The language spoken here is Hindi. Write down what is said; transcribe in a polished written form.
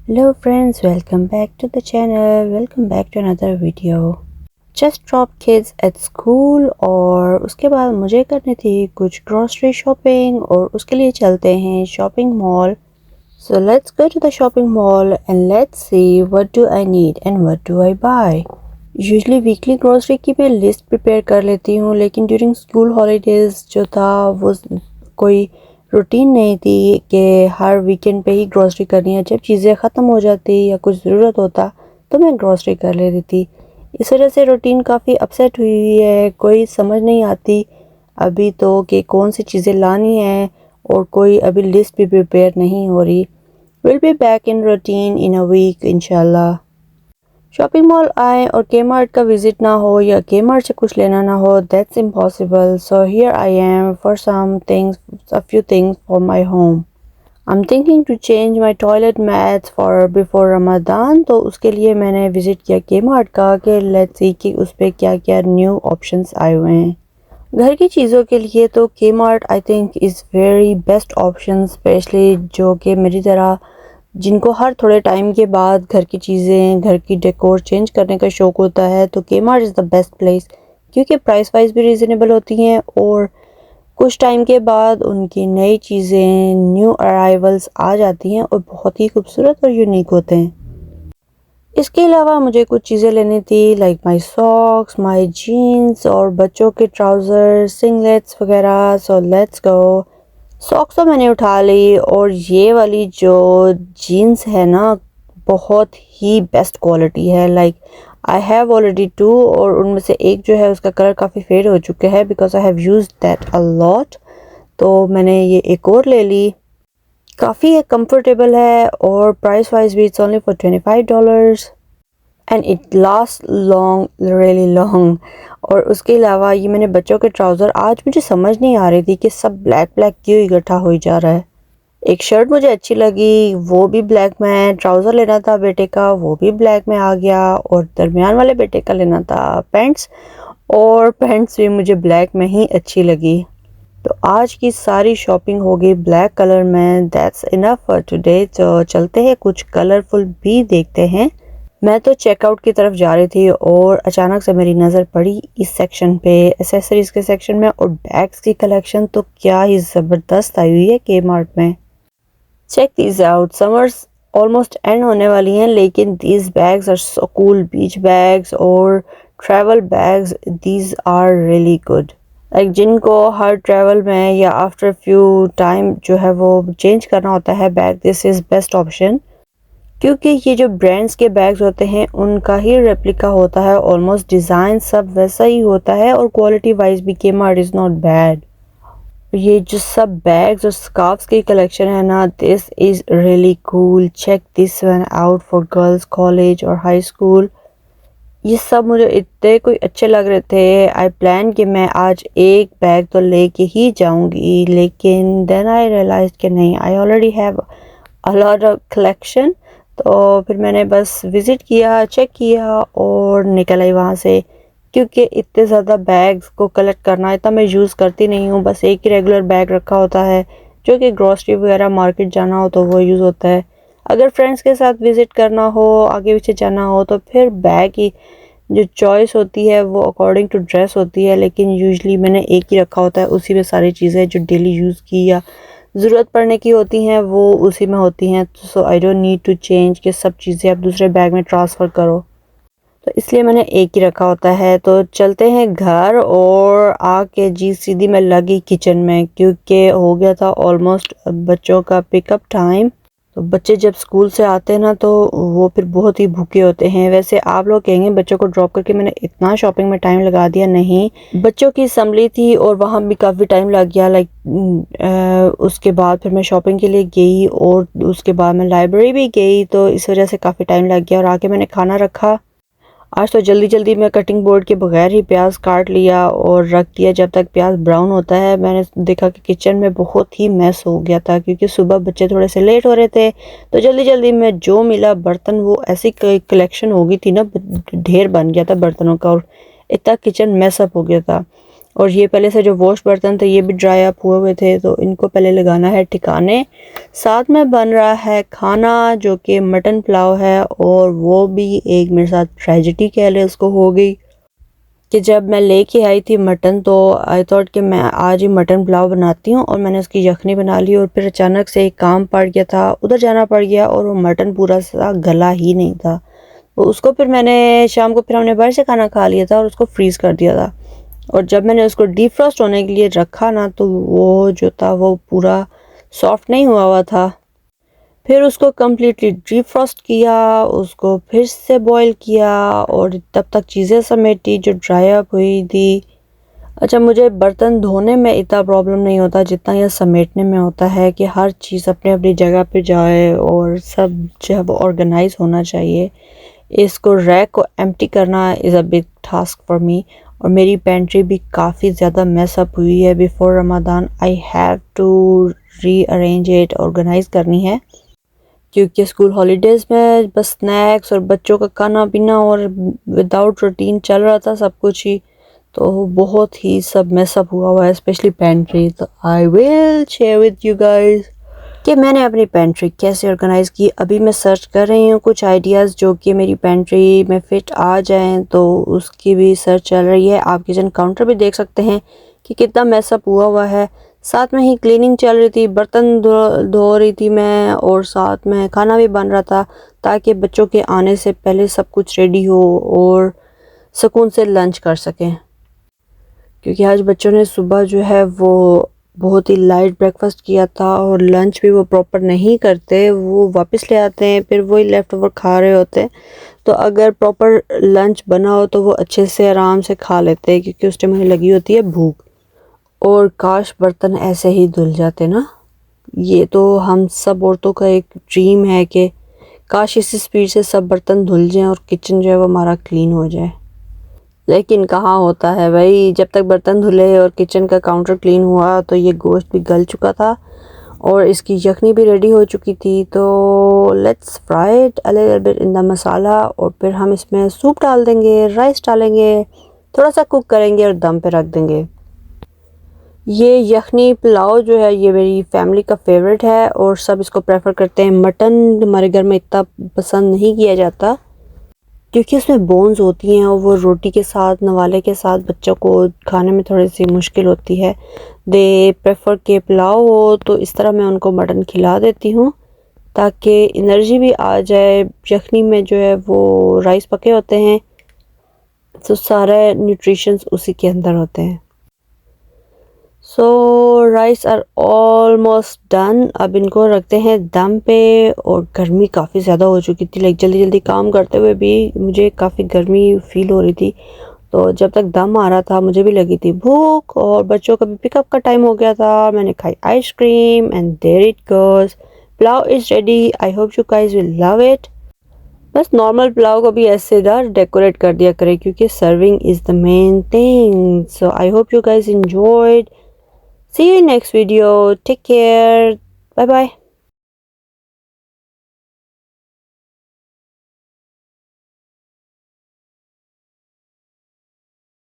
Hello friends, welcome back to the channel. Welcome back to another video. Just dropped kids at school और उसके बाद मुझे करनी थी कुछ grocery shopping और उसके लिए चलते हैं shopping mall. So let's go to the shopping mall and let's see what do I need and what do I buy. Usually weekly grocery की मैं list prepare कर लेती हूँ, लेकिन during school holidays जो था वो कोई रूटीन नहीं थी कि हर वीकेंड पे ही ग्रॉसरी करनी है। जब चीज़ें ख़त्म हो जाती या कुछ ज़रूरत होता तो मैं ग्रॉसरी कर लेती थी। इस वजह से रूटीन काफ़ी अपसेट हुई है। कोई समझ नहीं आती अभी तो कि कौन सी चीज़ें लानी है और कोई अभी लिस्ट भी प्रिपेयर नहीं हो रही। Will be back in routine in a week इंशाल्लाह। शॉपिंग मॉल आए और के मार्ट का विजिट ना हो या के मार्ट से कुछ लेना ना हो, that's impossible. So here I am for some things, a few things for my home. I am thinking to change my toilet mats for before Ramadan, तो उसके लिए मैंने विजिट किया के मार्ट का कि लेट्स सी कि उस पर क्या क्या न्यू ऑप्शंस आए हुए हैं। घर की चीज़ों के लिए तो के mart I think is very best option, specially जो कि मेरी तरह जिनको हर थोड़े टाइम के बाद घर की चीज़ें, घर की डेकोर चेंज करने का शौक़ होता है, तो के mart is the best place, क्योंकि प्राइस वाइज भी रीज़नेबल होती हैं और कुछ टाइम के बाद उनकी नई चीज़ें, न्यू अराइवल्स आ जाती हैं और बहुत ही खूबसूरत और यूनिक होते हैं। इसके अलावा मुझे कुछ चीज़ें लेनी थी, like my socks, my jeans और बच्चों के ट्राउज़र, सिंगलेट्स वगैरह। So let's go. सॉक्स तो मैंने उठा ली और ये वाली जो जीन्स है ना, बहुत ही बेस्ट क्वालिटी है। Like I have already two और उनमें से एक जो है उसका कलर काफ़ी फेड हो चुका है because I have used that a lot. तो मैंने ये एक और ले ली। काफ़ी कंफर्टेबल है और प्राइस वाइज भी it's only for $25 and it last long, really long. और उसके अलावा ये मैंने बच्चों के ट्राउज़र, आज मुझे समझ नहीं आ रही थी कि सब ब्लैक ब्लैक क्यों इकट्ठा हो जा रहा है। एक शर्ट मुझे अच्छी लगी, वो भी ब्लैक में है। ट्राउज़र लेना था बेटे का, वो भी ब्लैक में आ गया। और दरमियान वाले बेटे का लेना था पैंट्स, और पैंट्स भी मुझे ब्लैक में ही अच्छी लगी। तो आज की सारी शॉपिंग हो गई ब्लैक कलर में। That's enough for today. तो चलते हैं कुछ कलरफुल भी देखते हैं। मैं तो चेकआउट की तरफ जा रही थी और अचानक से मेरी नज़र पड़ी इस सेक्शन पे, एसेसरीज के सेक्शन में, और बैग्स की कलेक्शन तो क्या ही ज़बरदस्त आई हुई है के मार्ट में। Check these out. Summers almost end होने वाली हैं, लेकिन these bags are so cool. Beach bags और travel bags, these are really good. Like जिनको हर ट्रैवल में या आफ्टर फ्यू टाइम जो है वो चेंज करना होता है bag, this is best option. क्योंकि ये जो ब्रांड्स के बैग्स होते हैं उनका ही रेप्लिका होता है, ऑलमोस्ट डिज़ाइन सब वैसा ही होता है और क्वालिटी वाइज भी के मार्ट इज़ नॉट बैड। ये जो सब बैग्स और स्कार्फ्स की कलेक्शन है ना, this is really cool. Check this one out for girls college और हाई स्कूल। ये सब मुझे इतने कोई अच्छे लग रहे थे। आई प्लान कि मैं आज एक बैग तो लेके ही जाऊंगी, लेकिन देन आई रियलाइज कि नहीं, I already have a lot of collection. तो फिर मैंने बस विज़िट किया, चेक किया और निकल आई वहाँ से। क्योंकि इतने ज़्यादा बैग्स को कलेक्ट करना इतना मैं यूज़ करती नहीं हूँ, बस एक ही रेगुलर बैग रखा होता है जो कि ग्रॉसरी वगैरह मार्केट जाना हो तो वो यूज़ होता है। अगर फ्रेंड्स के साथ विज़िट करना हो, आगे पीछे जाना हो, तो फिर बैग की जो चॉइस होती है वो अकॉर्डिंग टू ड्रेस होती है। लेकिन यूजुअली मैंने एक ही रखा होता है, उसी में सारी चीज़ें जो डेली यूज़ की या ज़रूरत पड़ने की होती हैं वो उसी में होती हैं। So I don't need to change कि सब चीज़ें आप दूसरे बैग में ट्रांसफ़र करो, तो इसलिए मैंने एक ही रखा होता है। तो चलते हैं घर और आके जी सीधी मैं लगी किचन में, क्योंकि हो गया था ऑलमोस्ट बच्चों का पिकअप टाइम। तो बच्चे जब स्कूल से आते हैं ना तो वो फिर बहुत ही भूखे होते हैं। वैसे आप लोग कहेंगे बच्चों को ड्रॉप करके मैंने इतना शॉपिंग में टाइम लगा दिया, नहीं, बच्चों की असेंबली थी और वहाँ भी काफ़ी टाइम लग गया। उसके बाद फिर मैं शॉपिंग के लिए गई और उसके बाद मैं लाइब्रेरी भी गई, तो इस वजह से काफ़ी टाइम लग गया। और आके मैंने खाना रखा। आज तो जल्दी जल्दी मैं कटिंग बोर्ड के बगैर ही प्याज काट लिया और रख दिया जब तक प्याज ब्राउन होता है। मैंने देखा कि किचन में बहुत ही मैस हो गया था, क्योंकि सुबह बच्चे थोड़े से लेट हो रहे थे, तो जल्दी जल्दी में जो मिला बर्तन, वो ऐसी कलेक्शन हो गई थी ना, ढेर बन गया था बर्तनों का और इतना किचन मैस अप हो गया था। और ये पहले से जो वॉश बर्तन थे ये भी ड्राई अप हुए हुए थे, तो इनको पहले लगाना है ठिकाने। साथ में बन रहा है खाना जो कि मटन पुलाव है, और वो भी एक मेरे साथ ट्रेजेडी कह ले उसको हो गई कि जब मैं लेके आई थी मटन तो आई थॉट कि मैं आज ही मटन पुलाव बनाती हूँ, और मैंने उसकी यखनी बना ली। और फिर अचानक से एक काम पड़ गया था, उधर जाना पड़ गया, और वो मटन पूरा सा गला ही नहीं था। तो उसको फिर मैंने शाम को फिर हमने बाहर से खाना खा लिया था और उसको फ्रीज़ कर दिया था। और जब मैंने उसको डीफ्रॉस्ट होने के लिए रखा ना, तो वो जो था वो पूरा सॉफ्ट नहीं हुआ था। फिर उसको कम्प्लीटली डीफ्रॉस्ट किया, उसको फिर से बॉईल किया, और तब तक चीज़ें समेटी जो ड्राई अप हुई थी। अच्छा, मुझे बर्तन धोने में इतना प्रॉब्लम नहीं होता जितना यह समेटने में होता है कि हर चीज़ अपनी अपनी जगह पे जाए और सब जब ऑर्गेनाइज होना चाहिए। इसको रैक को एम्प्टी करना is a big task for me. और मेरी पेंट्री भी काफ़ी ज़्यादा मेस अप हुई है। Before Ramzan I have to rearrange it, organise करनी है, क्योंकि स्कूल हॉलीडेज़ में बस स्नैक्स और बच्चों का खाना पीना और विदाउट रूटीन चल रहा था सब कुछ ही, तो बहुत ही सब मेसअप हुआ है, स्पेशली पेंट्री। तो I will share with you guys कि मैंने अपनी पेंट्री कैसे ऑर्गेनाइज़ की। अभी मैं सर्च कर रही हूँ कुछ आइडियाज़ जो कि मेरी पेंट्री में फ़िट आ जाएं, तो उसकी भी सर्च चल रही है। आप किचन काउंटर भी देख सकते हैं कि कितना मेसअप हुआ है। साथ में ही क्लीनिंग चल रही थी, बर्तन धो रही थी मैं, और साथ में खाना भी बन रहा था, ताकि बच्चों के आने से पहले सब कुछ रेडी हो और सुकून से लंच कर सकें। क्योंकि आज बच्चों ने सुबह जो है वो बहुत ही लाइट ब्रेकफास्ट किया था, और लंच भी वो प्रॉपर नहीं करते, वो वापस ले आते हैं, फिर वही लेफ़्ट ओवर खा रहे होते हैं। तो अगर प्रॉपर लंच बना हो तो वो अच्छे से आराम से खा लेते हैं, क्योंकि उस टाइम उन्हें लगी होती है भूख। और काश बर्तन ऐसे ही धुल जाते ना। ये तो हम सब औरतों का एक ड्रीम है कि काश इसी स्पीड से सब बर्तन धुल जाएं और किचन जो है वो हमारा क्लीन हो जाए। लेकिन कहाँ होता है भाई, जब तक बर्तन धुले और किचन का काउंटर क्लीन हुआ तो ये गोश्त भी गल चुका था और इसकी यखनी भी रेडी हो चुकी थी। तो let's fry it a little bit in the masala, और फिर हम इसमें सूप डाल देंगे, राइस डालेंगे, थोड़ा सा कुक करेंगे और दम पे रख देंगे। ये यखनी पुलाव जो है ये मेरी फैमिली का फेवरेट है, और सब इसको प्रेफर करते हैं। मटन हमारे घर में इतना पसंद नहीं किया जाता, क्योंकि उसमें बोन्स होती हैं और वो रोटी के साथ, नवाले के साथ बच्चों को खाने में थोड़ी सी मुश्किल होती है। दे प्रेफर के पुलाव हो, तो इस तरह मैं उनको मटन खिला देती हूँ ताकि एनर्जी भी आ जाए। यखनी में जो है वो राइस पके होते हैं, तो सारे न्यूट्रिशंस उसी के अंदर होते हैं। सो राइस आर ऑलमोस्ट डन। अब इनको रखते हैं दम पे, और गर्मी काफ़ी ज़्यादा हो चुकी थी, लाइक जल्दी जल्दी काम करते हुए भी मुझे काफ़ी गर्मी फील हो रही थी। तो जब तक दम आ रहा था मुझे भी लगी थी भूख, और बच्चों का भी पिकअप का टाइम हो गया था। मैंने खाई ice cream and there it goes. Pulao is ready. I hope you guys will love it. बस नॉर्मल पुलाव को भी ऐसे डेकोरेट कर दिया करें, क्योंकि serving is the main thing. So I hope you guys enjoyed. See you in next video. Take care. Bye bye.